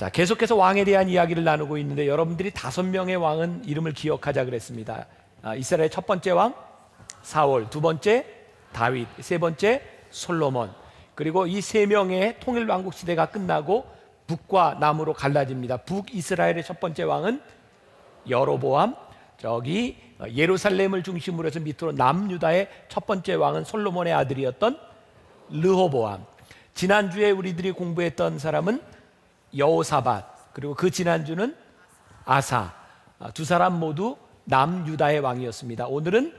자, 계속해서 왕에 대한 이야기를 나누고 있는데 여러분들이 5명의 왕은 이름을 기억하자 그랬습니다. 이스라엘의 첫 번째 왕 사울, 두 번째 다윗, 세 번째 솔로몬. 그리고 이 3명의 통일 왕국 시대가 끝나고 북과 남으로 갈라집니다. 북이스라엘의 첫 번째 왕은 여로보암, 저기 예루살렘을 중심으로 해서 밑으로 남유다의 첫 번째 왕은 솔로몬의 아들이었던 르호보암. 지난주에 우리들이 공부했던 사람은 여호사밧, 그리고 그 지난주는 아사. 두 사람 모두 남유다의 왕이었습니다. 오늘은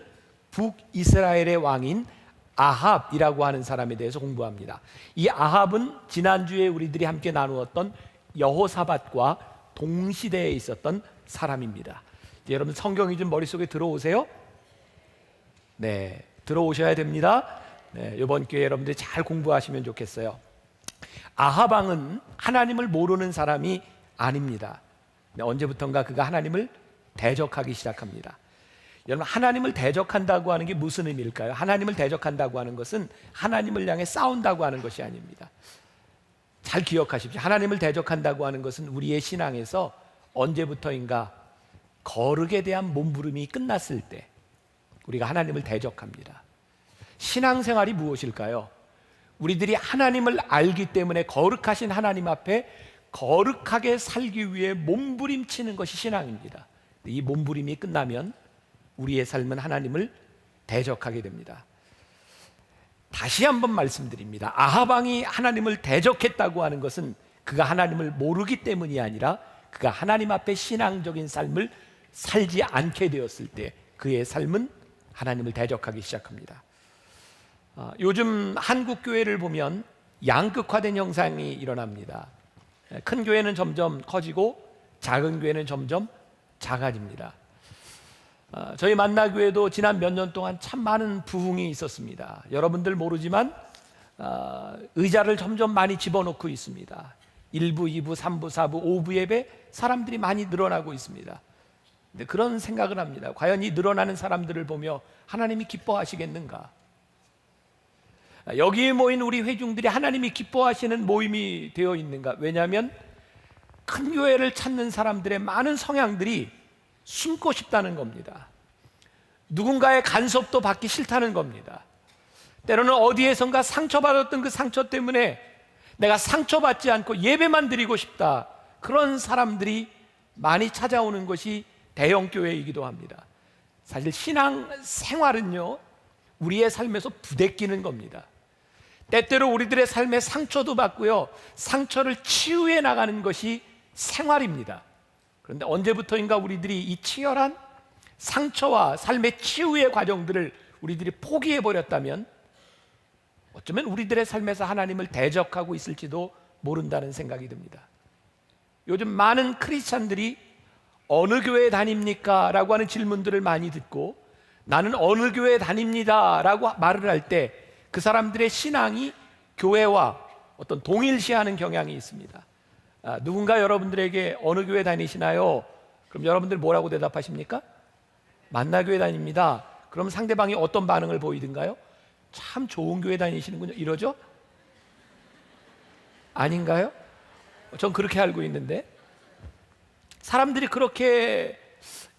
북이스라엘의 왕인 아합이라고 하는 사람에 대해서 공부합니다. 이 아합은 지난주에 우리들이 함께 나누었던 여호사밧과 동시대에 있었던 사람입니다. 여러분 성경이 좀 머릿속에 들어오세요? 네, 들어오셔야 됩니다. 네, 이번 기회에 여러분들이 잘 공부하시면 좋겠어요. 아합 왕은 하나님을 모르는 사람이 아닙니다. 언제부턴가 그가 하나님을 대적하기 시작합니다. 여러분, 하나님을 대적한다고 하는 게 무슨 의미일까요? 하나님을 대적한다고 하는 것은 하나님을 향해 싸운다고 하는 것이 아닙니다. 잘 기억하십시오. 하나님을 대적한다고 하는 것은 우리의 신앙에서 언제부터인가 거룩에 대한 몸부림이 끝났을 때 우리가 하나님을 대적합니다. 신앙생활이 무엇일까요? 우리들이 하나님을 알기 때문에 거룩하신 하나님 앞에 거룩하게 살기 위해 몸부림치는 것이 신앙입니다. 이 몸부림이 끝나면 우리의 삶은 하나님을 대적하게 됩니다. 다시 한번 말씀드립니다. 아합 왕이 하나님을 대적했다고 하는 것은 그가 하나님을 모르기 때문이 아니라 그가 하나님 앞에 신앙적인 삶을 살지 않게 되었을 때 그의 삶은 하나님을 대적하기 시작합니다. 요즘 한국 교회를 보면 양극화된 현상이 일어납니다. 큰 교회는 점점 커지고 작은 교회는 점점 작아집니다. 저희 만나교회도 지난 몇 년 동안 참 많은 부흥이 있었습니다. 여러분들 모르지만 의자를 점점 많이 집어넣고 있습니다. 1부, 2부, 3부, 4부, 5부 예배 사람들이 많이 늘어나고 있습니다. 근데 그런 생각을 합니다. 과연 이 늘어나는 사람들을 보며 하나님이 기뻐하시겠는가? 여기에 모인 우리 회중들이 하나님이 기뻐하시는 모임이 되어 있는가? 왜냐하면 큰 교회를 찾는 사람들의 많은 성향들이 숨고 싶다는 겁니다. 누군가의 간섭도 받기 싫다는 겁니다. 때로는 어디에선가 상처받았던 그 상처 때문에 내가 상처받지 않고 예배만 드리고 싶다. 그런 사람들이 많이 찾아오는 것이 대형교회이기도 합니다. 사실 신앙 생활은요, 우리의 삶에서 부대끼는 겁니다. 때때로 우리들의 삶에 상처도 받고요, 상처를 치유해 나가는 것이 생활입니다. 그런데 언제부터인가 우리들이 이 치열한 상처와 삶의 치유의 과정들을 우리들이 포기해 버렸다면 어쩌면 우리들의 삶에서 하나님을 대적하고 있을지도 모른다는 생각이 듭니다. 요즘 많은 크리스찬들이 어느 교회 다닙니까? 라고 하는 질문들을 많이 듣고 나는 어느 교회 다닙니다 라고 말을 할 때 그 사람들의 신앙이 교회와 어떤 동일시하는 경향이 있습니다. 누군가 여러분들에게 어느 교회 다니시나요? 그럼 여러분들 뭐라고 대답하십니까? 만나교회 다닙니다. 그럼 상대방이 어떤 반응을 보이든가요? 참 좋은 교회 다니시는군요. 이러죠? 아닌가요? 전 그렇게 알고 있는데 사람들이 그렇게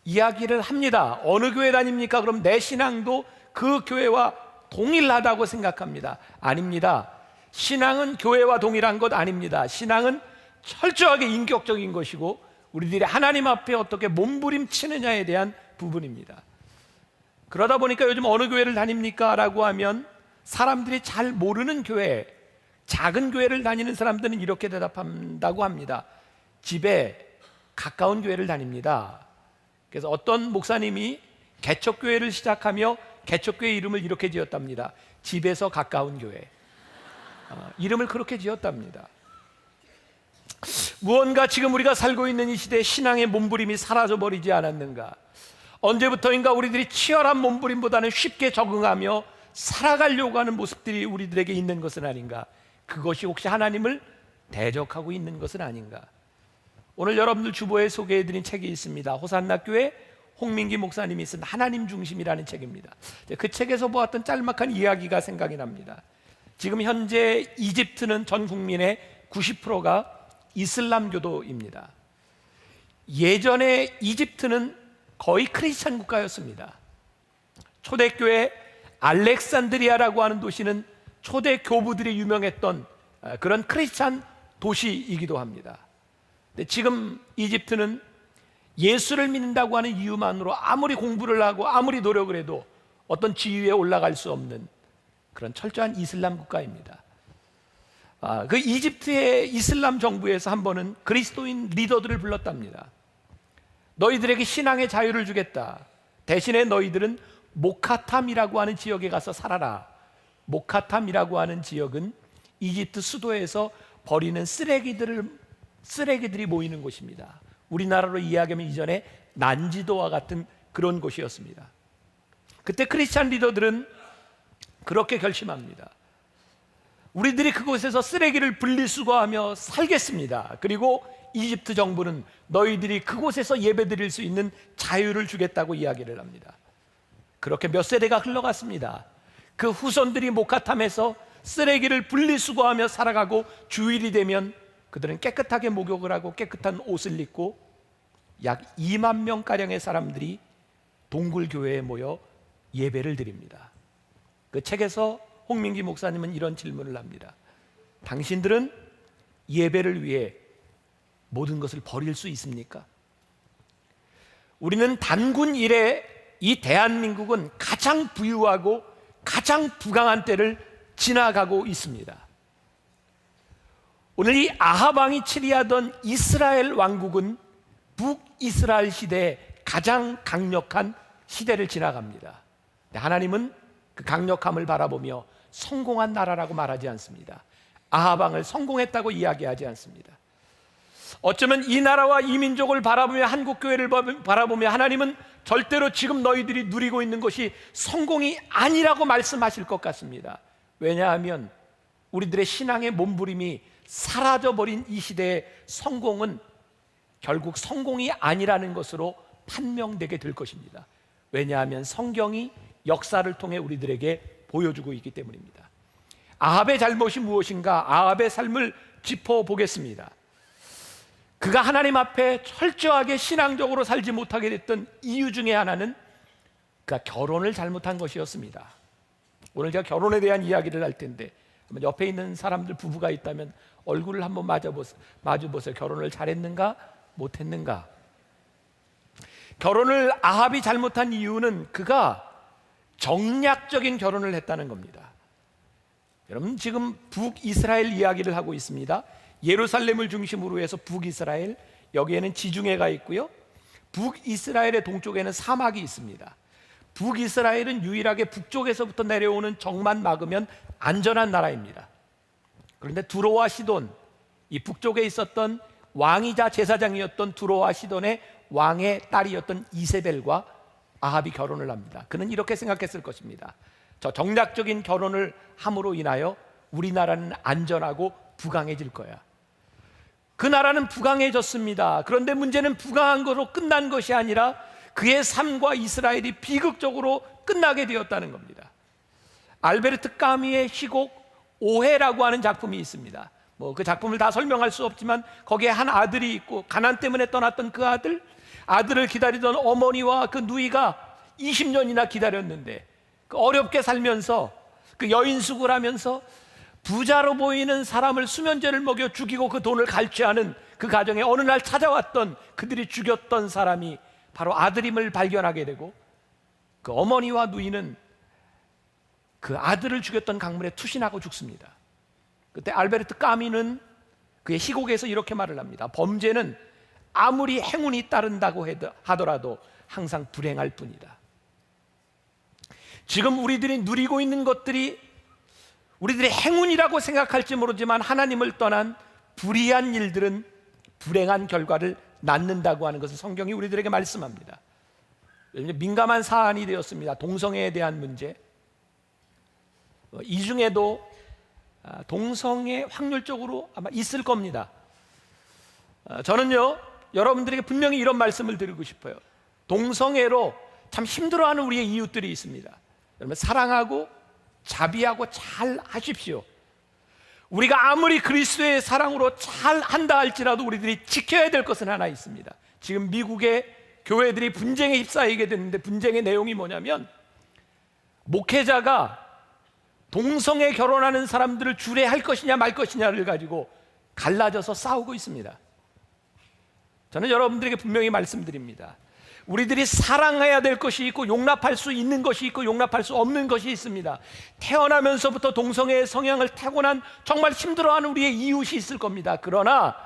이야기를 합니다. 어느 교회 다닙니까? 그럼 내 신앙도 그 교회와 동일하다고 생각합니다. 아닙니다. 신앙은 교회와 동일한 것 아닙니다. 신앙은 철저하게 인격적인 것이고 우리들이 하나님 앞에 어떻게 몸부림치느냐에 대한 부분입니다. 그러다 보니까 요즘 어느 교회를 다닙니까? 라고 하면 사람들이 잘 모르는 교회, 작은 교회를 다니는 사람들은 이렇게 대답한다고 합니다. 집에 가까운 교회를 다닙니다. 그래서 어떤 목사님이 개척교회를 시작하며 개척교회 이름을 이렇게 지었답니다. 집에서 가까운 교회. 이름을 그렇게 지었답니다. 무언가 지금 우리가 살고 있는 이 시대에 신앙의 몸부림이 사라져버리지 않았는가? 언제부터인가 우리들이 치열한 몸부림보다는 쉽게 적응하며 살아가려고 하는 모습들이 우리들에게 있는 것은 아닌가? 그것이 혹시 하나님을 대적하고 있는 것은 아닌가? 오늘 여러분들 주보에 소개해드린 책이 있습니다. 호산나 교회 홍민기 목사님이 쓴 하나님 중심이라는 책입니다. 그 책에서 보았던 짤막한 이야기가 생각이 납니다. 지금 현재 이집트는 전 국민의 90%가 이슬람교도입니다. 예전에 이집트는 거의 크리스찬 국가였습니다. 초대교회 알렉산드리아라고 하는 도시는 초대 교부들이 유명했던 그런 크리스찬 도시이기도 합니다. 근데 지금 이집트는 예수를 믿는다고 하는 이유만으로 아무리 공부를 하고 아무리 노력을 해도 어떤 지위에 올라갈 수 없는 그런 철저한 이슬람 국가입니다. 그 이집트의 이슬람 정부에서 한 번은 그리스도인 리더들을 불렀답니다. 너희들에게 신앙의 자유를 주겠다. 대신에 너희들은 모카탐이라고 하는 지역에 가서 살아라. 모카탐이라고 하는 지역은 이집트 수도에서 버리는 쓰레기들이 모이는 곳입니다. 우리나라로 이야기하면 이전에 난지도와 같은 그런 곳이었습니다. 그때 크리스찬 리더들은 그렇게 결심합니다. 우리들이 그곳에서 쓰레기를 분리수거하며 살겠습니다. 그리고 이집트 정부는 너희들이 그곳에서 예배드릴 수 있는 자유를 주겠다고 이야기를 합니다. 그렇게 몇 세대가 흘러갔습니다. 그 후손들이 모카탐에서 쓰레기를 분리수거하며 살아가고 주일이 되면 그들은 깨끗하게 목욕을 하고 깨끗한 옷을 입고 약 2만 명가량의 사람들이 동굴교회에 모여 예배를 드립니다. 그 책에서 홍민기 목사님은 이런 질문을 합니다. 당신들은 예배를 위해 모든 것을 버릴 수 있습니까? 우리는 단군 이래 이 대한민국은 가장 부유하고 가장 부강한 때를 지나가고 있습니다. 오늘 이 아합 왕이 치리하던 이스라엘 왕국은 북이스라엘 시대의 가장 강력한 시대를 지나갑니다. 하나님은 그 강력함을 바라보며 성공한 나라라고 말하지 않습니다. 아합 왕을 성공했다고 이야기하지 않습니다. 어쩌면 이 나라와 이 민족을 바라보며 한국교회를 바라보며 하나님은 절대로 지금 너희들이 누리고 있는 것이 성공이 아니라고 말씀하실 것 같습니다. 왜냐하면 우리들의 신앙의 몸부림이 사라져버린 이 시대의 성공은 결국 성공이 아니라는 것으로 판명되게 될 것입니다. 왜냐하면 성경이 역사를 통해 우리들에게 보여주고 있기 때문입니다. 아합의 잘못이 무엇인가? 아합의 삶을 짚어보겠습니다. 그가 하나님 앞에 철저하게 신앙적으로 살지 못하게 됐던 이유 중에 하나는 그가 결혼을 잘못한 것이었습니다. 오늘 제가 결혼에 대한 이야기를 할 텐데 옆에 있는 사람들 부부가 있다면 얼굴을 한번 마주보세요. 결혼을 잘했는가 못했는가? 결혼을 아합이 잘못한 이유는 그가 정략적인 결혼을 했다는 겁니다. 여러분 지금 북이스라엘 이야기를 하고 있습니다. 예루살렘을 중심으로 해서 북이스라엘, 여기에는 지중해가 있고요, 북이스라엘의 동쪽에는 사막이 있습니다. 북이스라엘은 유일하게 북쪽에서부터 내려오는 적만 막으면 안전한 나라입니다. 그런데 두로와 시돈, 이 북쪽에 있었던 왕이자 제사장이었던 두로와 시돈의 왕의 딸이었던 이세벨과 아합이 결혼을 합니다. 그는 이렇게 생각했을 것입니다. 저 정략적인 결혼을 함으로 인하여 우리나라는 안전하고 부강해질 거야. 그 나라는 부강해졌습니다. 그런데 문제는 부강한 것으로 끝난 것이 아니라 그의 삶과 이스라엘이 비극적으로 끝나게 되었다는 겁니다. 알베르트 까미의 시곡 오해라고 하는 작품이 있습니다. 그 작품을 다 설명할 수 없지만 거기에 한 아들이 있고 가난 때문에 떠났던 그 아들을 기다리던 어머니와 그 누이가 20년이나 기다렸는데 어렵게 살면서 그 여인숙을 하면서 부자로 보이는 사람을 수면제를 먹여 죽이고 그 돈을 갈취하는 그 가정에 어느 날 찾아왔던 그들이 죽였던 사람이 바로 아들임을 발견하게 되고 그 어머니와 누이는 그 아들을 죽였던 강물에 투신하고 죽습니다. 그때 알베르트 까미는 그의 시곡에서 이렇게 말을 합니다. 범죄는 아무리 행운이 따른다고 하더라도 항상 불행할 뿐이다. 지금 우리들이 누리고 있는 것들이 우리들의 행운이라고 생각할지 모르지만 하나님을 떠난 불의한 일들은 불행한 결과를 낳는다고 하는 것을 성경이 우리들에게 말씀합니다. 민감한 사안이 되었습니다. 동성애에 대한 문제. 이 중에도 동성애 확률적으로 아마 있을 겁니다. 저는요 여러분들에게 분명히 이런 말씀을 드리고 싶어요. 동성애로 참 힘들어하는 우리의 이웃들이 있습니다. 여러분 사랑하고 자비하고 잘 하십시오. 우리가 아무리 그리스도의 사랑으로 잘 한다 할지라도 우리들이 지켜야 될 것은 하나 있습니다. 지금 미국의 교회들이 분쟁에 휩싸이게 됐는데, 분쟁의 내용이 뭐냐면 목회자가 동성애 결혼하는 사람들을 주례할 것이냐 말 것이냐를 가지고 갈라져서 싸우고 있습니다. 저는 여러분들에게 분명히 말씀드립니다. 우리들이 사랑해야 될 것이 있고 용납할 수 있는 것이 있고 용납할 수 없는 것이 있습니다. 태어나면서부터 동성애의 성향을 타고난 정말 힘들어하는 우리의 이웃이 있을 겁니다. 그러나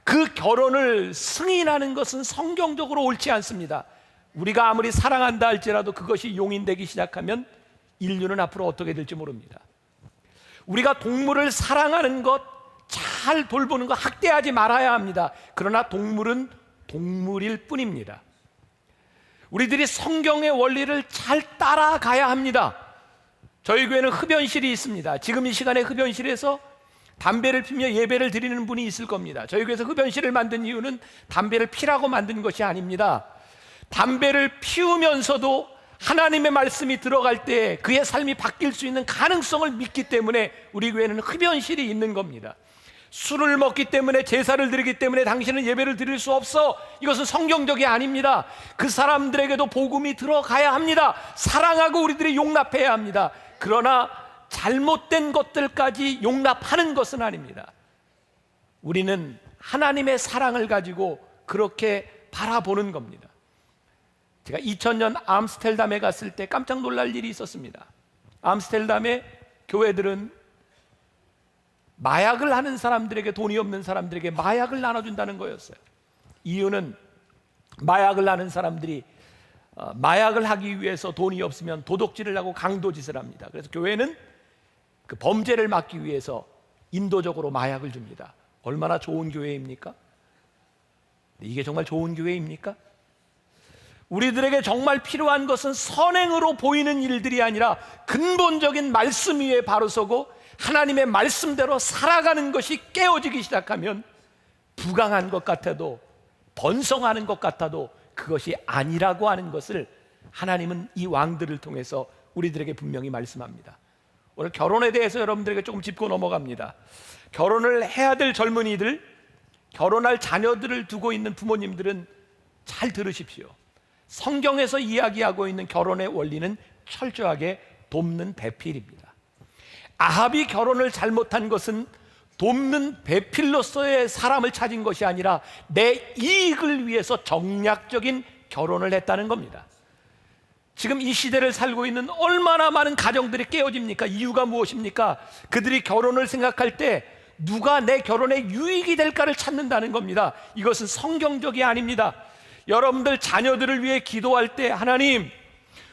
그 결혼을 승인하는 것은 성경적으로 옳지 않습니다. 우리가 아무리 사랑한다 할지라도 그것이 용인되기 시작하면 인류는 앞으로 어떻게 될지 모릅니다. 우리가 동물을 사랑하는 것, 잘 돌보는 것, 학대하지 말아야 합니다. 그러나 동물은 동물일 뿐입니다. 우리들이 성경의 원리를 잘 따라가야 합니다. 저희 교회는 흡연실이 있습니다. 지금 이 시간에 흡연실에서 담배를 피며 예배를 드리는 분이 있을 겁니다. 저희 교회에서 흡연실을 만든 이유는 담배를 피라고 만든 것이 아닙니다. 담배를 피우면서도 하나님의 말씀이 들어갈 때 그의 삶이 바뀔 수 있는 가능성을 믿기 때문에 우리 교회는 흡연실이 있는 겁니다. 술을 먹기 때문에, 제사를 드리기 때문에 당신은 예배를 드릴 수 없어, 이것은 성경적이 아닙니다. 그 사람들에게도 복음이 들어가야 합니다. 사랑하고 우리들이 용납해야 합니다. 그러나 잘못된 것들까지 용납하는 것은 아닙니다. 우리는 하나님의 사랑을 가지고 그렇게 바라보는 겁니다. 제가 2000년 암스테르담에 갔을 때 깜짝 놀랄 일이 있었습니다. 암스테르담의 교회들은 마약을 하는 사람들에게, 돈이 없는 사람들에게 마약을 나눠준다는 거였어요. 이유는 마약을 하는 사람들이 마약을 하기 위해서 돈이 없으면 도둑질을 하고 강도짓을 합니다. 그래서 교회는 그 범죄를 막기 위해서 인도적으로 마약을 줍니다. 얼마나 좋은 교회입니까? 이게 정말 좋은 교회입니까? 우리들에게 정말 필요한 것은 선행으로 보이는 일들이 아니라 근본적인 말씀 위에 바로 서고 하나님의 말씀대로 살아가는 것이 깨어지기 시작하면 부강한 것 같아도, 번성하는 것 같아도 그것이 아니라고 하는 것을 하나님은 이 왕들을 통해서 우리들에게 분명히 말씀합니다. 오늘 결혼에 대해서 여러분들에게 조금 짚고 넘어갑니다. 결혼을 해야 될 젊은이들, 결혼할 자녀들을 두고 있는 부모님들은 잘 들으십시오. 성경에서 이야기하고 있는 결혼의 원리는 철저하게 돕는 배필입니다. 아합이 결혼을 잘못한 것은 돕는 배필로서의 사람을 찾은 것이 아니라 내 이익을 위해서 정략적인 결혼을 했다는 겁니다. 지금 이 시대를 살고 있는 얼마나 많은 가정들이 깨어집니까? 이유가 무엇입니까? 그들이 결혼을 생각할 때 누가 내 결혼에 유익이 될까를 찾는다는 겁니다. 이것은 성경적이 아닙니다. 여러분들 자녀들을 위해 기도할 때 하나님,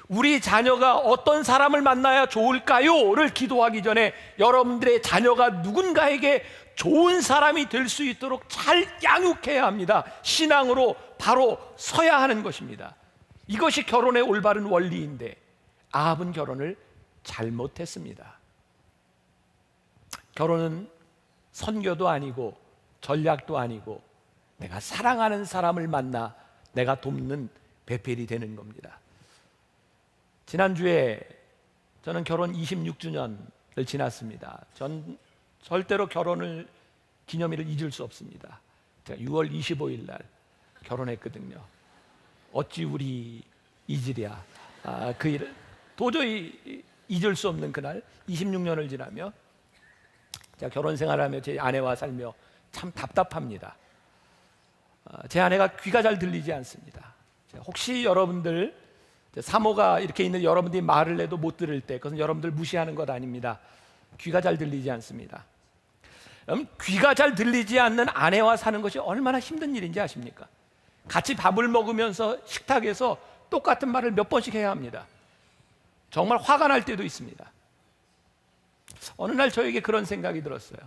우리 자녀가 어떤 사람을 만나야 좋을까요?를 기도하기 전에 여러분들의 자녀가 누군가에게 좋은 사람이 될 수 있도록 잘 양육해야 합니다. 신앙으로 바로 서야 하는 것입니다. 이것이 결혼의 올바른 원리인데 아합은 결혼을 잘못했습니다. 결혼은 선교도 아니고 전략도 아니고 내가 사랑하는 사람을 만나 내가 돕는 배필이 되는 겁니다. 지난주에 저는 결혼 26주년을 지났습니다. 전 절대로 결혼을 기념일을 잊을 수 없습니다. 제가 6월 25일 날 결혼했거든요. 어찌 우리 잊으랴. 그 일을 도저히 잊을 수 없는 그날, 26년을 지나며 제가 결혼 생활하며 제 아내와 살며 참 답답합니다. 제 아내가 귀가 잘 들리지 않습니다. 혹시 여러분들 사모가 이렇게 있는 여러분들이 말을 해도 못 들을 때 그것은 여러분들 무시하는 것 아닙니다. 귀가 잘 들리지 않습니다. 귀가 잘 들리지 않는 아내와 사는 것이 얼마나 힘든 일인지 아십니까? 같이 밥을 먹으면서 식탁에서 똑같은 말을 몇 번씩 해야 합니다. 정말 화가 날 때도 있습니다. 어느 날 저에게 그런 생각이 들었어요.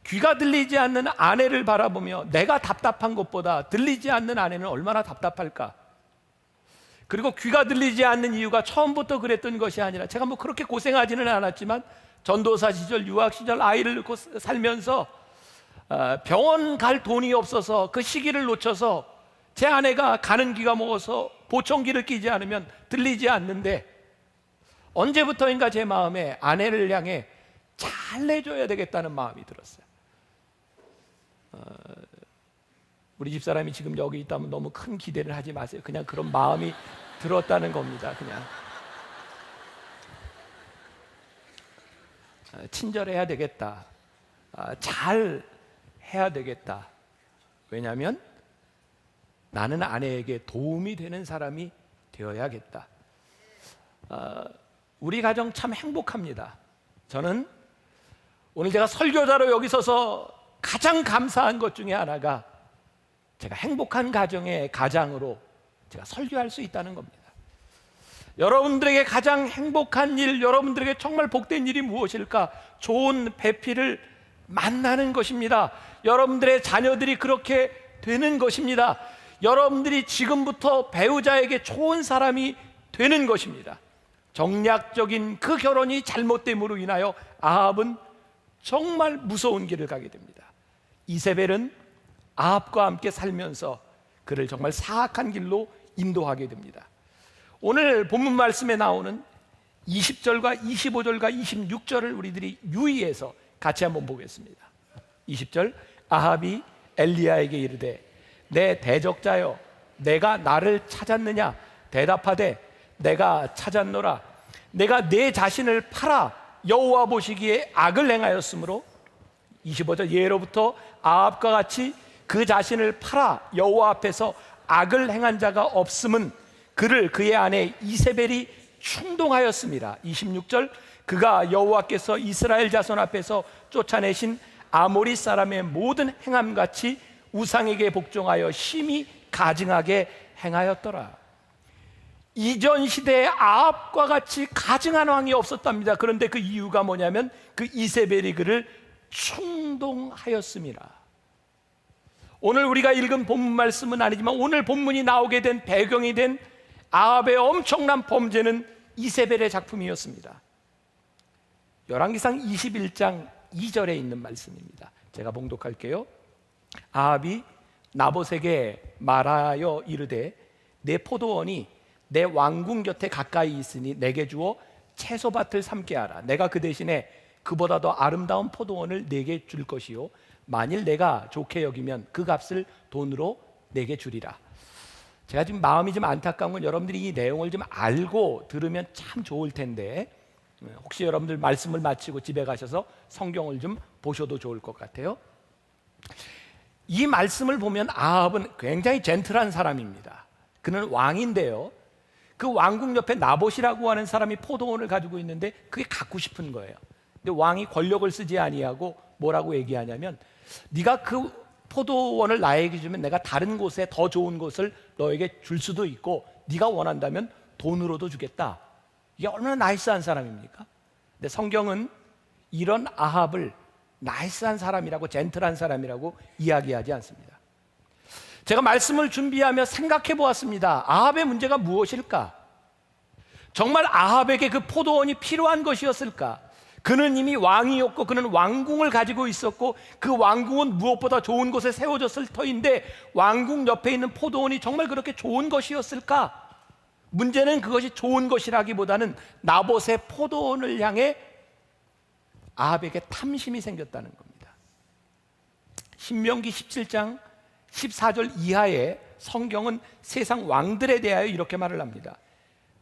귀가 들리지 않는 아내를 바라보며 내가 답답한 것보다 들리지 않는 아내는 얼마나 답답할까? 그리고 귀가 들리지 않는 이유가 처음부터 그랬던 것이 아니라 제가 뭐 그렇게 고생하지는 않았지만 전도사 시절, 유학 시절 아이를 낳고 살면서 병원 갈 돈이 없어서 그 시기를 놓쳐서 제 아내가 가는 귀가 먹어서 보청기를 끼지 않으면 들리지 않는데 언제부터인가 제 마음에 아내를 향해 잘 내줘야 되겠다는 마음이 들었어요. 우리 집사람이 지금 여기 있다면 너무 큰 기대를 하지 마세요. 그냥 그런 마음이 들었다는 겁니다. 그냥 친절해야 되겠다, 잘 해야 되겠다. 왜냐하면 나는 아내에게 도움이 되는 사람이 되어야겠다. 우리 가정 참 행복합니다. 저는 오늘 제가 설교자로 여기 서서 가장 감사한 것 중에 하나가 제가 행복한 가정의 가장으로 제가 설교할 수 있다는 겁니다. 여러분들에게 가장 행복한 일, 여러분들에게 정말 복된 일이 무엇일까? 좋은 배필을 만나는 것입니다. 여러분들의 자녀들이 그렇게 되는 것입니다. 여러분들이 지금부터 배우자에게 좋은 사람이 되는 것입니다. 정략적인 그 결혼이 잘못됨으로 인하여 아합은 정말 무서운 길을 가게 됩니다. 이세벨은 아합과 함께 살면서 그를 정말 사악한 길로 인도하게 됩니다. 오늘 본문 말씀에 나오는 20절과 25절과 26절을 우리들이 유의해서 같이 한번 보겠습니다. 20절, 아합이 엘리야에게 이르되 내 대적자여 내가 나를 찾았느냐? 대답하되 내가 찾았노라. 내가 내 자신을 팔아 여호와 보시기에 악을 행하였으므로. 25절, 예로부터 아합과 같이 그 자신을 팔아 여호와 앞에서 악을 행한 자가 없음은 그를 그의 아내 이세벨이 충동하였습니다. 26절, 그가 여호와께서 이스라엘 자손 앞에서 쫓아내신 아모리 사람의 모든 행함같이 우상에게 복종하여 심히 가증하게 행하였더라. 이전 시대에 아합과 같이 가증한 왕이 없었답니다. 그런데 그 이유가 뭐냐면 그 이세벨이 그를 충동하였습니다. 오늘 우리가 읽은 본문 말씀은 아니지만 오늘 본문이 나오게 된 배경이 된 아합의 엄청난 범죄는 이세벨의 작품이었습니다. 열왕기상 21장 2절에 있는 말씀입니다. 제가 봉독할게요. 아합이 나봇에게 말하여 이르되 내 포도원이 내 왕궁 곁에 가까이 있으니 내게 주어 채소밭을 삼게 하라. 내가 그 대신에 그보다 더 아름다운 포도원을 내게 줄 것이요 만일 내가 좋게 여기면 그 값을 돈으로 내게 주리라. 제가 지금 마음이 좀 안타까운 건 여러분들이 이 내용을 좀 알고 들으면 참 좋을 텐데 혹시 여러분들 말씀을 마치고 집에 가셔서 성경을 좀 보셔도 좋을 것 같아요. 이 말씀을 보면 아합은 굉장히 젠틀한 사람입니다. 그는 왕인데요, 그 왕궁 옆에 나봇이라고 하는 사람이 포도원을 가지고 있는데 그게 갖고 싶은 거예요. 근데 왕이 권력을 쓰지 아니하고 뭐라고 얘기하냐면 네가 그 포도원을 나에게 주면 내가 다른 곳에 더 좋은 곳을 너에게 줄 수도 있고 네가 원한다면 돈으로도 주겠다. 이게 얼마나 나이스한 사람입니까? 근데 성경은 이런 아합을 나이스한 사람이라고, 젠틀한 사람이라고 이야기하지 않습니다. 제가 말씀을 준비하며 생각해 보았습니다. 아합의 문제가 무엇일까? 정말 아합에게 그 포도원이 필요한 것이었을까? 그는 이미 왕이었고 그는 왕궁을 가지고 있었고 그 왕궁은 무엇보다 좋은 곳에 세워졌을 터인데 왕궁 옆에 있는 포도원이 정말 그렇게 좋은 것이었을까? 문제는 그것이 좋은 것이라기보다는 나봇의 포도원을 향해 아합에게 탐심이 생겼다는 겁니다. 신명기 17장 14절 이하에 성경은 세상 왕들에 대하여 이렇게 말을 합니다.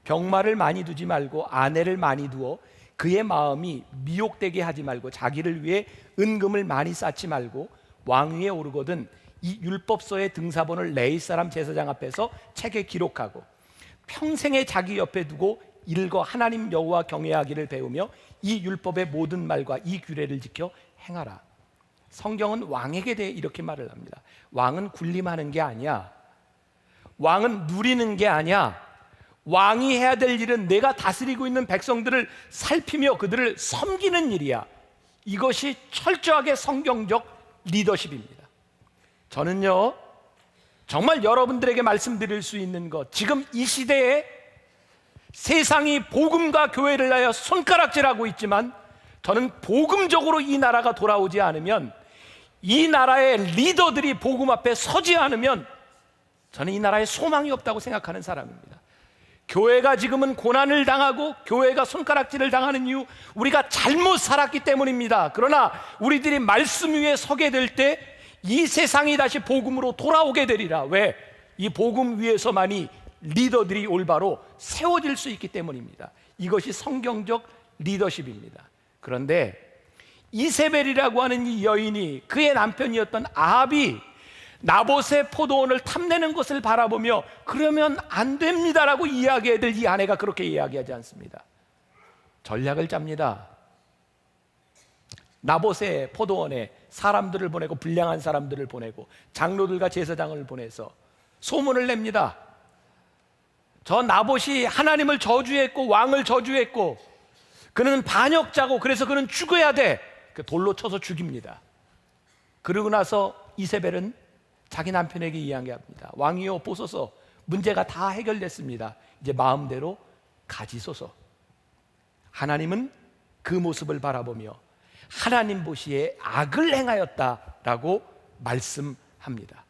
병마를 많이 두지 말고 아내를 많이 두어 그의 마음이 미혹되게 하지 말고 자기를 위해 은금을 많이 쌓지 말고 왕위에 오르거든 이 율법서의 등사본을 레위 사람 제사장 앞에서 책에 기록하고 평생에 자기 옆에 두고 읽어 하나님 여호와 경외하기를 배우며 이 율법의 모든 말과 이 규례를 지켜 행하라. 성경은 왕에게 대해 이렇게 말을 합니다. 왕은 군림하는 게 아니야. 왕은 누리는 게 아니야. 왕이 해야 될 일은 내가 다스리고 있는 백성들을 살피며 그들을 섬기는 일이야. 이것이 철저하게 성경적 리더십입니다. 저는요, 정말 여러분들에게 말씀드릴 수 있는 것, 지금 이 시대에 세상이 복음과 교회를 위하여 손가락질하고 있지만 저는 복음적으로 이 나라가 돌아오지 않으면, 이 나라의 리더들이 복음 앞에 서지 않으면 저는 이 나라에 소망이 없다고 생각하는 사람입니다. 교회가 지금은 고난을 당하고 교회가 손가락질을 당하는 이유, 우리가 잘못 살았기 때문입니다. 그러나 우리들이 말씀 위에 서게 될 때 이 세상이 다시 복음으로 돌아오게 되리라. 왜? 이 복음 위에서만이 리더들이 올바로 세워질 수 있기 때문입니다. 이것이 성경적 리더십입니다. 그런데 이세벨이라고 하는 이 여인이, 그의 남편이었던 아합이 나봇의 포도원을 탐내는 것을 바라보며 그러면 안 됩니다라고 이야기해야 될 이 아내가 그렇게 이야기하지 않습니다. 전략을 짭니다. 나봇의 포도원에 사람들을 보내고, 불량한 사람들을 보내고, 장로들과 제사장을 보내서 소문을 냅니다. 저 나봇이 하나님을 저주했고 왕을 저주했고 그는 반역자고 그래서 그는 죽어야 돼. 돌로 쳐서 죽입니다. 그러고 나서 이세벨은 자기 남편에게 이야기합니다. 왕이여 보소서, 문제가 다 해결됐습니다. 이제 마음대로 가지소서. 하나님은 그 모습을 바라보며 하나님 보시기에 악을 행하였다라고 말씀합니다.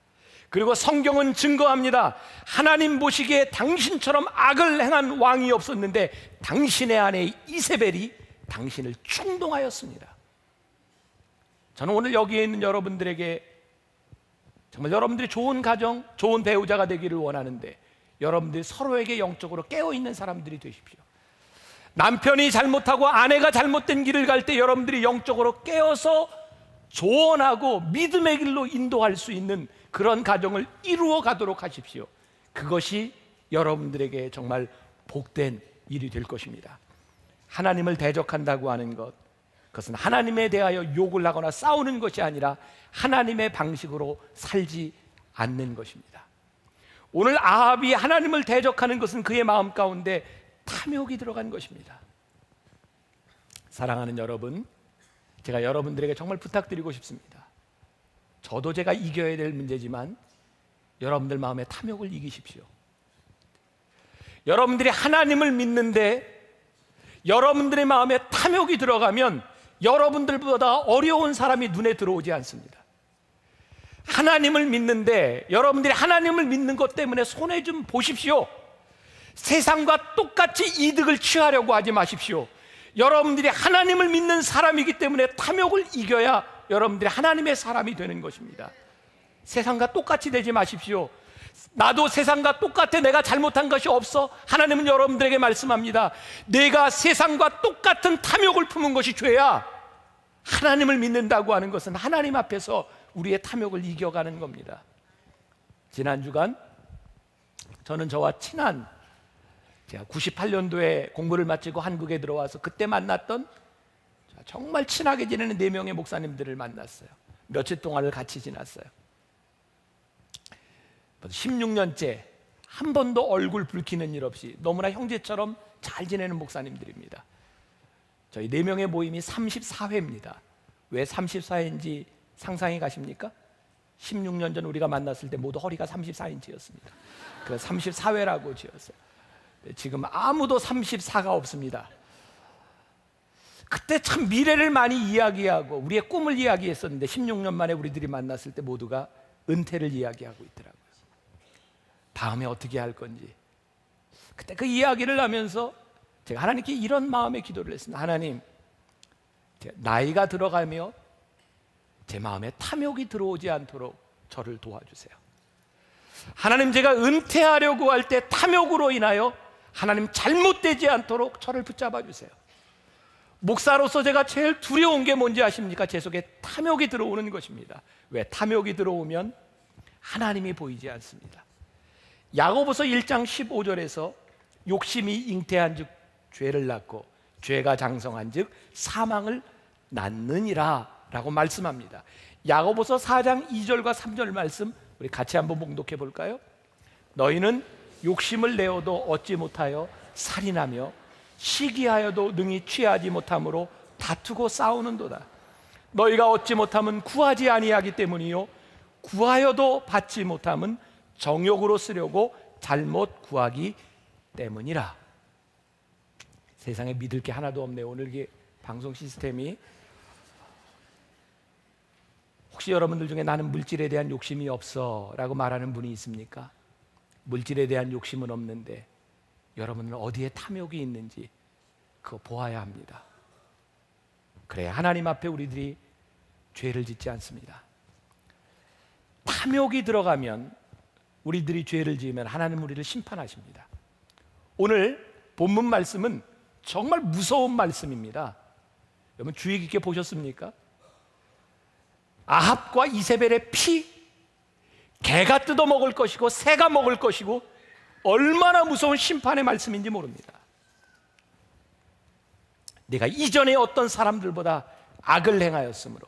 그리고 성경은 증거합니다. 하나님 보시기에 당신처럼 악을 행한 왕이 없었는데 당신의 아내 이세벨이 당신을 충동하였습니다. 저는 오늘 여기에 있는 여러분들에게 정말 여러분들이 좋은 가정, 좋은 배우자가 되기를 원하는데 여러분들이 서로에게 영적으로 깨어있는 사람들이 되십시오. 남편이 잘못하고 아내가 잘못된 길을 갈 때 여러분들이 영적으로 깨어서 조언하고 믿음의 길로 인도할 수 있는 그런 가정을 이루어 가도록 하십시오. 그것이 여러분들에게 정말 복된 일이 될 것입니다. 하나님을 대적한다고 하는 것, 그것은 하나님에 대하여 욕을 하거나 싸우는 것이 아니라 하나님의 방식으로 살지 않는 것입니다. 오늘 아합이 하나님을 대적하는 것은 그의 마음 가운데 탐욕이 들어간 것입니다. 사랑하는 여러분, 제가 여러분들에게 정말 부탁드리고 싶습니다. 저도 제가 이겨야 될 문제지만 여러분들 마음에 탐욕을 이기십시오. 여러분들이 하나님을 믿는데 여러분들의 마음에 탐욕이 들어가면 여러분들보다 어려운 사람이 눈에 들어오지 않습니다. 하나님을 믿는데 여러분들이 하나님을 믿는 것 때문에 손해 좀 보십시오. 세상과 똑같이 이득을 취하려고 하지 마십시오. 여러분들이 하나님을 믿는 사람이기 때문에 탐욕을 이겨야 여러분들이 하나님의 사람이 되는 것입니다. 세상과 똑같이 되지 마십시오. 나도 세상과 똑같아, 내가 잘못한 것이 없어. 하나님은 여러분들에게 말씀합니다. 내가 세상과 똑같은 탐욕을 품은 것이 죄야. 하나님을 믿는다고 하는 것은 하나님 앞에서 우리의 탐욕을 이겨가는 겁니다. 지난 주간 저는 저와 친한, 제가 98년도에 공부를 마치고 한국에 들어와서 그때 만났던 정말 친하게 지내는 4명의 목사님들을 만났어요. 며칠 동안을 같이 지났어요. 16년째 한 번도 얼굴 붉히는 일 없이 너무나 형제처럼 잘 지내는 목사님들입니다. 저희 4명의 모임이 34회입니다. 왜 34회인지 상상이 가십니까? 16년 전 우리가 만났을 때 모두 허리가 34인치였습니다. 그래서 34회라고 지었어요. 지금 아무도 34가 없습니다. 그때 참 미래를 많이 이야기하고 우리의 꿈을 이야기했었는데 16년 만에 우리들이 만났을 때 모두가 은퇴를 이야기하고 있더라고요. 다음에 어떻게 할 건지. 그때 그 이야기를 하면서 제가 하나님께 이런 마음의 기도를 했습니다. 하나님, 나이가 들어가며 제 마음에 탐욕이 들어오지 않도록 저를 도와주세요. 하나님, 제가 은퇴하려고 할 때 탐욕으로 인하여 하나님 잘못되지 않도록 저를 붙잡아 주세요. 목사로서 제가 제일 두려운 게 뭔지 아십니까? 제 속에 탐욕이 들어오는 것입니다. 왜? 탐욕이 들어오면 하나님이 보이지 않습니다. 야고보서 1장 15절에서 욕심이 잉태한 즉 죄를 낳고 죄가 장성한 즉 사망을 낳느니라 라고 말씀합니다. 야고보서 4장 2절과 3절 말씀 우리 같이 한번 봉독해 볼까요? 너희는 욕심을 내어도 얻지 못하여 살인하며 시기하여도 능히 취하지 못함으로 다투고 싸우는도다. 너희가 얻지 못함은 구하지 아니하기 때문이요 구하여도 받지 못함은 정욕으로 쓰려고 잘못 구하기 때문이라. 세상에 믿을 게 하나도 없네요. 오늘 이게 방송 시스템이. 혹시 여러분들 중에 나는 물질에 대한 욕심이 없어 라고 말하는 분이 있습니까? 물질에 대한 욕심은 없는데 여러분은 어디에 탐욕이 있는지 그거 보아야 합니다. 그래야 하나님 앞에 우리들이 죄를 짓지 않습니다. 탐욕이 들어가면, 우리들이 죄를 지으면 하나님 우리를 심판하십니다. 오늘 본문 말씀은 정말 무서운 말씀입니다. 여러분 주의 깊게 보셨습니까? 아합과 이세벨의 피, 개가 뜯어먹을 것이고 새가 먹을 것이고, 얼마나 무서운 심판의 말씀인지 모릅니다. 내가 이전에 어떤 사람들보다 악을 행하였으므로.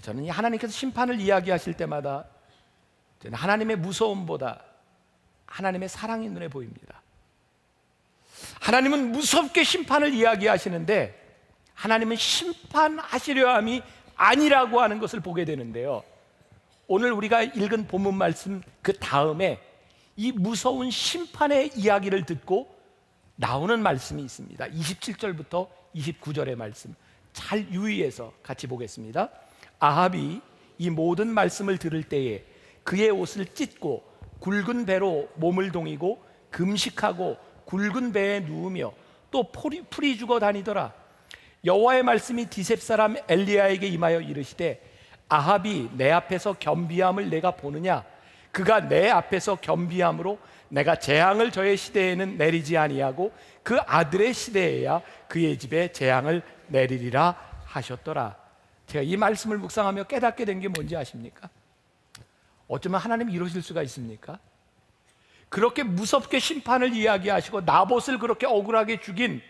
저는 하나님께서 심판을 이야기하실 때마다 저는 하나님의 무서움보다 하나님의 사랑이 눈에 보입니다. 하나님은 무섭게 심판을 이야기하시는데 하나님은 심판하시려 함이 아니라고 하는 것을 보게 되는데요, 오늘 우리가 읽은 본문 말씀 그 다음에 이 무서운 심판의 이야기를 듣고 나오는 말씀이 있습니다. 27절부터 29절의 말씀 잘 유의해서 같이 보겠습니다. 아합이 이 모든 말씀을 들을 때에 그의 옷을 찢고 굵은 배로 몸을 동이고 금식하고 굵은 배에 누우며 또 풀이 죽어 다니더라. 여호와의 말씀이 디셉 사람 엘리야에게 임하여 이르시되, 아합이 내 앞에서 겸비함을 내가 보느냐? 그가 내 앞에서 겸비함으로 내가 재앙을 저의 시대에는 내리지 아니하고 그 아들의 시대에야 그의 집에 재앙을 내리리라 하셨더라. 제가 이 말씀을 묵상하며 깨닫게 된 게 뭔지 아십니까? 어쩌면 하나님이 이러실 수가 있습니까? 그렇게 무섭게 심판을 이야기하시고 나봇을 그렇게 억울하게 죽인,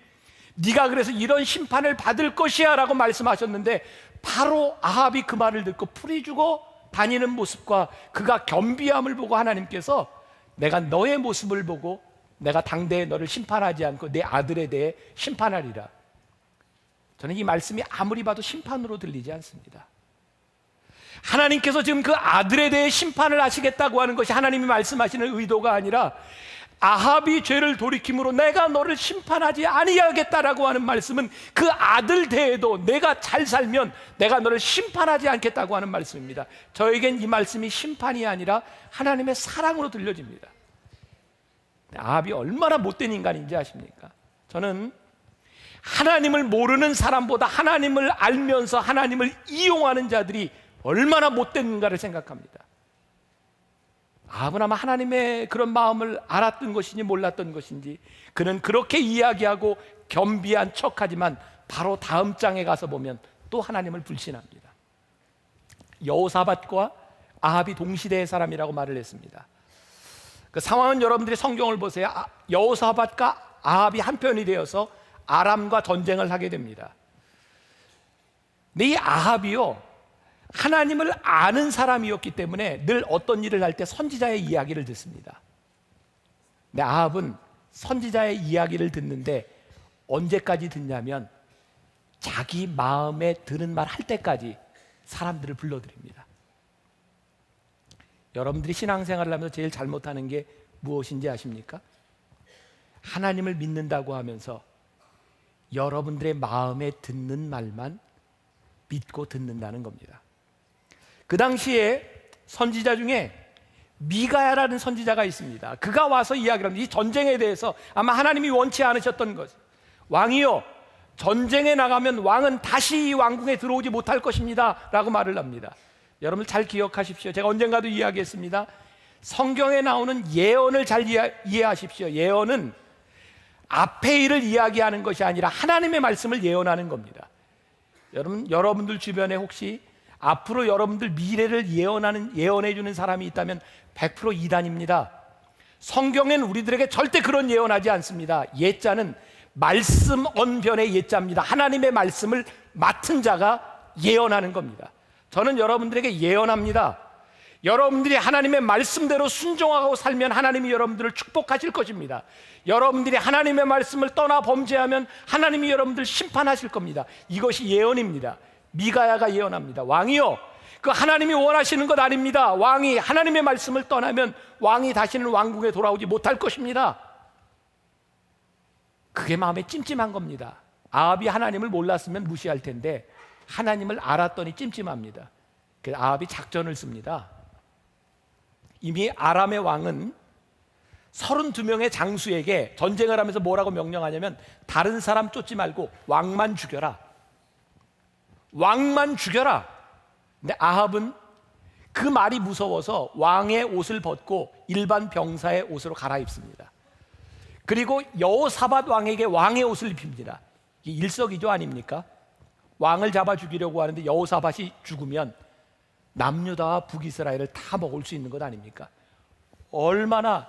네가 그래서 이런 심판을 받을 것이야 라고 말씀하셨는데, 바로 아합이 그 말을 듣고 풀이 죽어 다니는 모습과 그가 겸비함을 보고 하나님께서 내가 너의 모습을 보고 내가 당대에 너를 심판하지 않고 내 아들에 대해 심판하리라. 저는 이 말씀이 아무리 봐도 심판으로 들리지 않습니다. 하나님께서 지금 그 아들에 대해 심판을 하시겠다고 하는 것이 하나님이 말씀하시는 의도가 아니라, 아합이 죄를 돌이킴으로 내가 너를 심판하지 아니하겠다라고 하는 말씀은 그 아들 대에도 내가 잘 살면 내가 너를 심판하지 않겠다고 하는 말씀입니다. 저에겐 이 말씀이 심판이 아니라 하나님의 사랑으로 들려집니다. 아합이 얼마나 못된 인간인지 아십니까? 저는 하나님을 모르는 사람보다 하나님을 알면서 하나님을 이용하는 자들이 얼마나 못된가를 생각합니다. 아합은 아마 하나님의 그런 마음을 알았던 것인지 몰랐던 것인지, 그는 그렇게 이야기하고 겸비한 척하지만 바로 다음 장에 가서 보면 또 하나님을 불신합니다. 여호사밧과 아합이 동시대의 사람이라고 말을 했습니다. 그 상황은 여러분들이 성경을 보세요. 여호사밧과 아합이 한편이 되어서 아람과 전쟁을 하게 됩니다. 근데 이 아합이요, 하나님을 아는 사람이었기 때문에 늘 어떤 일을 할 때 선지자의 이야기를 듣습니다. 근데 아합은 선지자의 이야기를 듣는데 언제까지 듣냐면 자기 마음에 드는 말 할 때까지 사람들을 불러들입니다. 여러분들이 신앙생활을 하면서 제일 잘못하는 게 무엇인지 아십니까? 하나님을 믿는다고 하면서 여러분들의 마음에 듣는 말만 믿고 듣는다는 겁니다. 그 당시에 선지자 중에 미가야라는 선지자가 있습니다. 그가 와서 이야기를 합니다. 이 전쟁에 대해서 아마 하나님이 원치 않으셨던 것, 왕이요, 전쟁에 나가면 왕은 다시 이 왕궁에 들어오지 못할 것입니다 라고 말을 합니다. 여러분 잘 기억하십시오. 제가 언젠가도 이야기했습니다. 성경에 나오는 예언을 잘 이해하십시오. 예언은 앞의 일을 이야기하는 것이 아니라 하나님의 말씀을 예언하는 겁니다. 여러분들 주변에 혹시 앞으로 여러분들 미래를 예언해 주는 사람이 있다면 100% 이단입니다. 성경엔 우리들에게 절대 그런 예언하지 않습니다. 예자는 말씀 언변의 예자입니다. 하나님의 말씀을 맡은 자가 예언하는 겁니다. 저는 여러분들에게 예언합니다. 여러분들이 하나님의 말씀대로 순종하고 살면 하나님이 여러분들을 축복하실 것입니다. 여러분들이 하나님의 말씀을 떠나 범죄하면 하나님이 여러분들 심판하실 겁니다. 이것이 예언입니다. 미가야가 예언합니다. 왕이요, 그 하나님이 원하시는 것 아닙니다. 왕이 하나님의 말씀을 떠나면 왕이 다시는 왕궁에 돌아오지 못할 것입니다. 그게 마음에 찜찜한 겁니다. 아합이 하나님을 몰랐으면 무시할 텐데 하나님을 알았더니 찜찜합니다. 그래서 아합이 작전을 씁니다. 이미 아람의 왕은 32명의 장수에게 전쟁을 하면서 뭐라고 명령하냐면 다른 사람 쫓지 말고 왕만 죽여라. 왕만 죽여라. 근데 아합은 그 말이 무서워서 왕의 옷을 벗고 일반 병사의 옷으로 갈아입습니다. 그리고 여호사밧 왕에게 왕의 옷을 입힙니다. 이게 일석이조 아닙니까? 왕을 잡아 죽이려고 하는데 여호사밧이 죽으면 남유다와 북이스라엘을 다 먹을 수 있는 것 아닙니까? 얼마나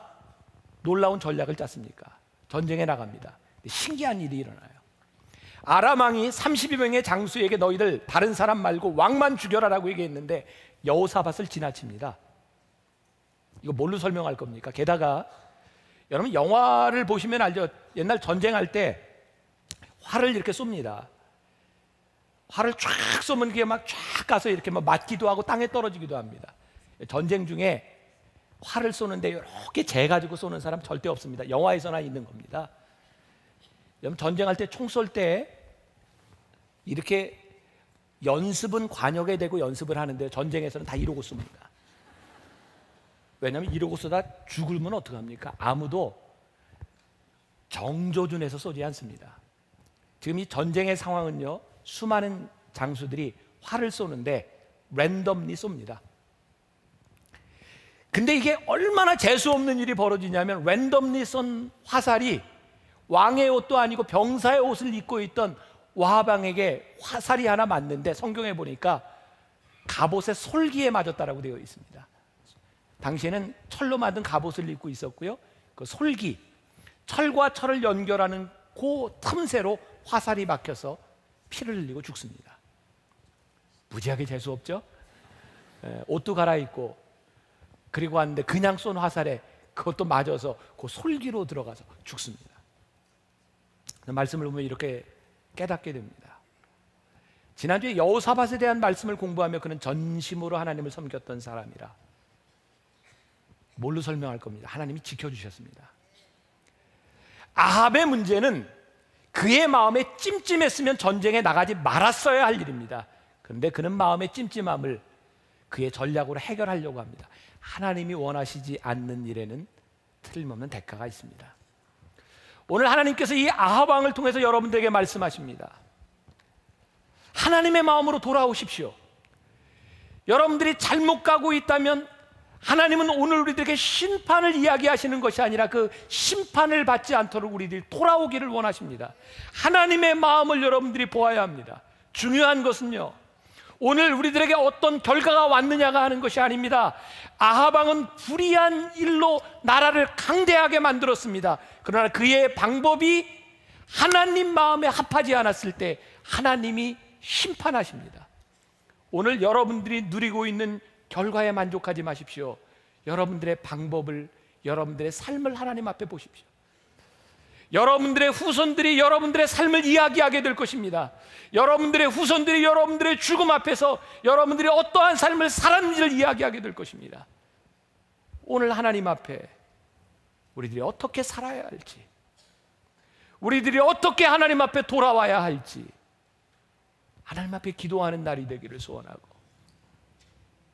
놀라운 전략을 짰습니까? 전쟁에 나갑니다. 신기한 일이 일어나요. 아람 왕이 32명의 장수에게 너희들 다른 사람 말고 왕만 죽여라라고 얘기했는데 여호사밧을 지나칩니다. 이거 뭘로 설명할 겁니까? 게다가 여러분 영화를 보시면 알죠? 옛날 전쟁할 때 활을 이렇게 쏩니다. 활을 쫙 쏘면 그게 막 쫙 가서 이렇게 막 맞기도 하고 땅에 떨어지기도 합니다. 전쟁 중에 활을 쏘는데 이렇게 재 가지고 쏘는 사람 절대 없습니다. 영화에서나 있는 겁니다. 여러분 전쟁할 때 총 쏠 때 이렇게 연습은 관역에 대고 연습을 하는데 전쟁에서는 다 이러고 쏩니다. 왜냐하면 이러고 쏘다 죽으면 어떡합니까? 아무도 정조준해서 쏘지 않습니다. 지금 이 전쟁의 상황은요, 수많은 장수들이 활을 쏘는데 랜덤리 쏩니다. 근데 이게 얼마나 재수없는 일이 벌어지냐면 랜덤리 쏜 화살이 왕의 옷도 아니고 병사의 옷을 입고 있던 와하방에게 화살이 하나 맞는데 성경에 보니까 갑옷의 솔기에 맞았다라고 되어 있습니다. 당시에는 철로 만든 갑옷을 입고 있었고요, 그 솔기, 철과 철을 연결하는 그 틈새로 화살이 막혀서 피를 흘리고 죽습니다. 무지하게 재수없죠? 옷도 갈아입고 그리고 왔는데 그냥 쏜 화살에 그것도 맞아서 그 솔기로 들어가서 죽습니다. 말씀을 보면 이렇게 깨닫게 됩니다. 지난주에 여호사밧에 대한 말씀을 공부하며 그는 전심으로 하나님을 섬겼던 사람이라. 뭘로 설명할 겁니다? 하나님이 지켜주셨습니다. 아합의 문제는 그의 마음에 찜찜했으면 전쟁에 나가지 말았어야 할 일입니다. 그런데 그는 마음의 찜찜함을 그의 전략으로 해결하려고 합니다. 하나님이 원하시지 않는 일에는 틀림없는 대가가 있습니다. 오늘 하나님께서 이 아합 왕을 통해서 여러분들에게 말씀하십니다. 하나님의 마음으로 돌아오십시오. 여러분들이 잘못 가고 있다면 하나님은 오늘 우리들에게 심판을 이야기하시는 것이 아니라 그 심판을 받지 않도록 우리들이 돌아오기를 원하십니다. 하나님의 마음을 여러분들이 보아야 합니다. 중요한 것은요, 오늘 우리들에게 어떤 결과가 왔느냐가 하는 것이 아닙니다. 아합 왕은 불의한 일로 나라를 강대하게 만들었습니다. 그러나 그의 방법이 하나님 마음에 합하지 않았을 때 하나님이 심판하십니다. 오늘 여러분들이 누리고 있는 결과에 만족하지 마십시오. 여러분들의 방법을, 여러분들의 삶을 하나님 앞에 보십시오. 여러분들의 후손들이 여러분들의 삶을 이야기하게 될 것입니다. 여러분들의 후손들이 여러분들의 죽음 앞에서 여러분들이 어떠한 삶을 살았는지를 이야기하게 될 것입니다. 오늘 하나님 앞에 우리들이 어떻게 살아야 할지, 우리들이 어떻게 하나님 앞에 돌아와야 할지 하나님 앞에 기도하는 날이 되기를 소원하고,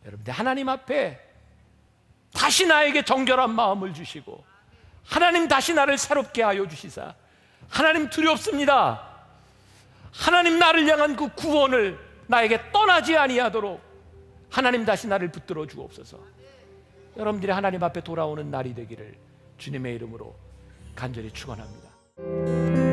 여러분들 하나님 앞에 다시 나에게 정결한 마음을 주시고 하나님 다시 나를 새롭게 하여 주시사, 하나님 두렵습니다, 하나님 나를 향한 그 구원을 나에게 떠나지 아니하도록 하나님 다시 나를 붙들어 주옵소서. 여러분들이 하나님 앞에 돌아오는 날이 되기를 주님의 이름으로 간절히 축원합니다.